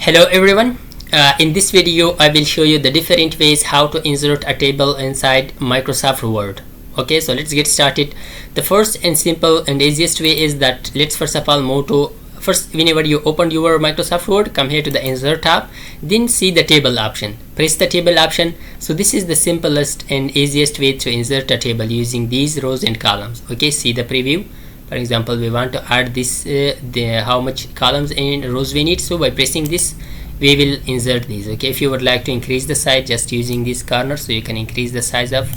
Hello everyone. In this video I will show you the different ways how to insert a table inside Microsoft Word. Okay, so let's get started. The first and simple and easiest way is that let's first of all move to whenever you open your Microsoft Word, come here to the insert tab, then see the table option, press the table option. So this is the simplest and easiest way to insert a table using these rows and columns. Okay, see the preview. For example, we want to add this how much columns and rows we need, so by pressing this we will insert these. Okay, if you would like to increase the size, just using this corner, so you can increase the size of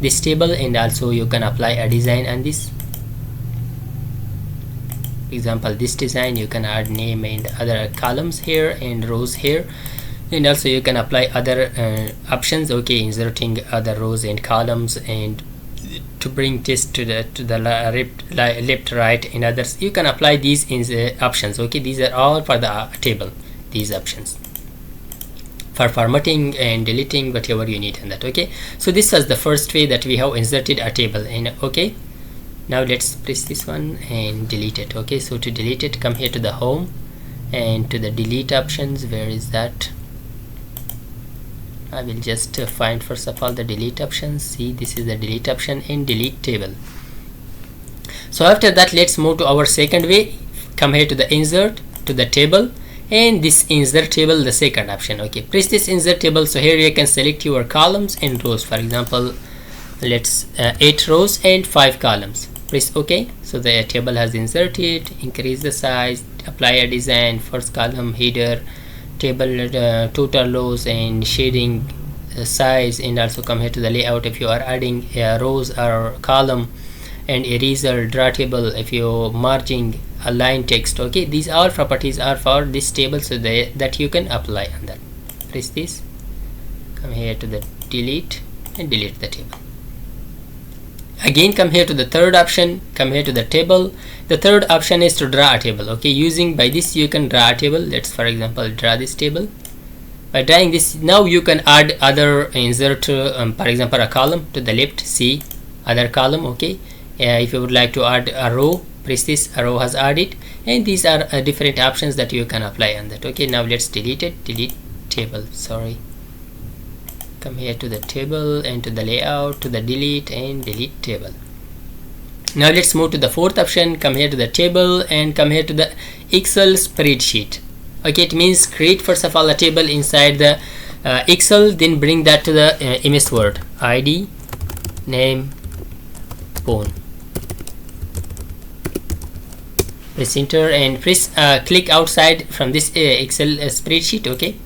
this table, and also you can apply a design on this. For example, this design, you can add name and other columns here and rows here, and also you can apply other options. Okay, inserting other rows and columns, and to bring this to the left, right, and others, you can apply these in the options. Okay, these are all for the table, these options for formatting and deleting whatever you need in that. Okay, so this was the first way that we have inserted a table in. Okay, now let's press this one and delete it. Okay, so to delete it, come here to the home and to the delete options. Where is that? I will just find first of all the delete options. See, this is the delete option and delete table. So after that, let's move to our second way. Come here to the insert, to the table, and this insert table, the second option. Okay, press this insert table. So here you can select your columns and rows. For example, let's 8 rows and 5 columns. Press OK. So the table has inserted. Increase the size, apply a design, first column, header, table, total rows and shading size, and also come here to the layout if you are adding rows or column, and eraser, draw table if you merging align text. Okay, these all properties are for this table, so that you can apply on that. Press this, come here to the delete and delete the table. Again, come here to the third option, come here to the table. The third option is to draw a table. Okay, using by this you can draw a table. Let's for example draw this table. By drawing this, now you can add other insert, for example a column to the left. See other column. Okay, if you would like to add a row, press this, a row has added, and these are different options that you can apply on that. Okay, now let's delete it, delete table, sorry. Come here to the table and to the layout, to the delete and delete table. Now let's move to the fourth option. Come here to the table and come here to the Excel spreadsheet. Okay, it means create first of all a table inside the Excel, then bring that to the MS Word. ID, name, phone. Press enter and press click outside from this Excel spreadsheet. Okay,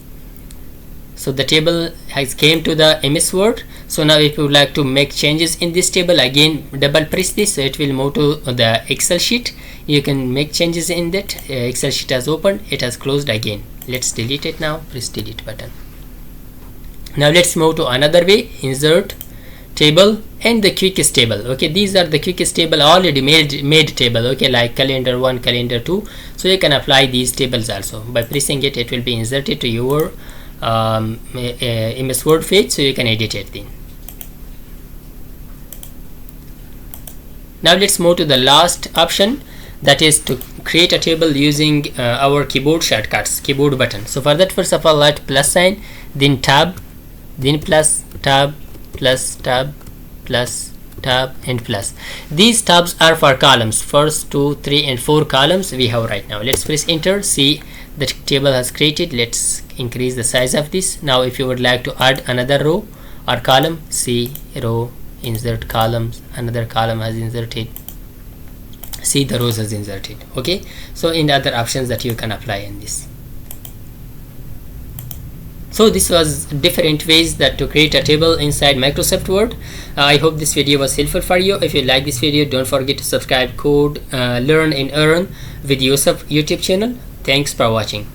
so the table has came to the MS Word. So now if you would like to make changes in this table, again double press this, so it will move to the Excel sheet. You can make changes in that. Excel sheet has opened, it has closed again. Let's delete it now, press delete button. Now let's move to another way, insert table and the quickest table. Okay, these are the quickest table already made table. Okay, like calendar 1, calendar 2. So you can apply these tables also. By pressing it, it will be inserted to your MS Word page, so you can edit it then. Now let's move to the last option, that is to create a table using our keyboard shortcuts, keyboard button. So for that, first of all, write plus sign, then tab, then plus, tab, plus, tab, plus, tab and plus. These tabs are for columns, first 2, 3 and 4 columns we have right now. Let's press enter. See, the table has created. Let's increase the size of this. Now if you would like to add another row or column, see row, insert columns, another column has inserted, see the rows has inserted. Okay, so in other options that you can apply in this. So this was different ways that to create a table inside Microsoft Word. I hope this video was helpful for you. If you like this video, don't forget to subscribe, code, learn and earn with Yusuf YouTube channel. Thanks for watching.